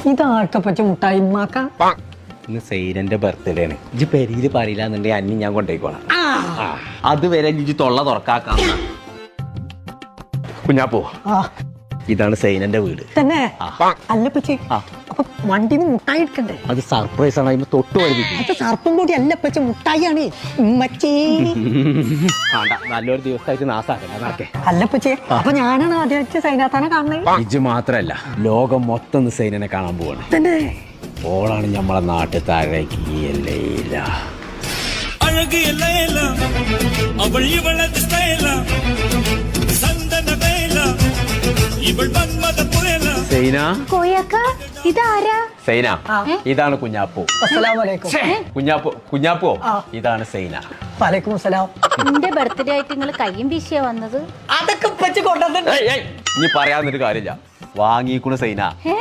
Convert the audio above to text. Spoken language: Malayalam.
ഇതാട്ടപ്പച്ച മുട്ടായി ഉമ്മാക്ക. ഇന്ന് സൈനന്റെ ബർത്ത്ഡേ ആണ്. ഇജ്ജ് പെരിയില് പറയില്ല എന്നുണ്ടെങ്കിൽ അന്നി ഞാൻ കൊണ്ടുപോയിക്കോളാം. അതുവരെ ഇജ്ജ് തൊള്ള തുറക്കാക്കാം. കുഞ്ഞാപ്പോ, ഇതാണ് സൈനന്റെ വീട് തന്നെ. അല്ലപ്പച്ചി, അപ്പൊ വണ്ടിന്ന് മുട്ടായി എടുക്കണ്ടേ? അത് സർപ്രൈസ് ആണ്. അതിന് തൊട്ട് വരുന്നത് അത് സർപ്പം കൂടി അല്ലപ്പച്ച മുട്ടായിയാണ് ഉമ്മച്ചി. നല്ലൊരു ദിവസമായിട്ട് നാസാക്കേ. അല്ലപ്പച്ചി, അപ്പൊ ഞാനാണ് ആദ്യമായിട്ട് സൈനാത്താനെ കാണുന്നത്. ഇജ്ജ് മാത്രല്ല, ലോകം മൊത്തം സൈനനെ കാണാൻ പോവാണ്. തന്നെ ഓളാണ് നമ്മളെ നാട്ടിൽ താഴേക്ക് ഇതാണ് കുഞ്ഞാപ്പു. കുഞ്ഞാപ്പു ഇതാണ് സൈന. വലൈക്കും അസ്സലാം. എന്റെ ബർത്ത്ഡേ ആയിട്ട് നിങ്ങൾ കയ്യും വീശിയാ വന്നത്? അതൊക്കെ കൊണ്ടുവന്നിട്ട് ഇനി പറയാന്നൊരു കാര്യമില്ല. വാങ്ങിക്കൂണ് സൈന.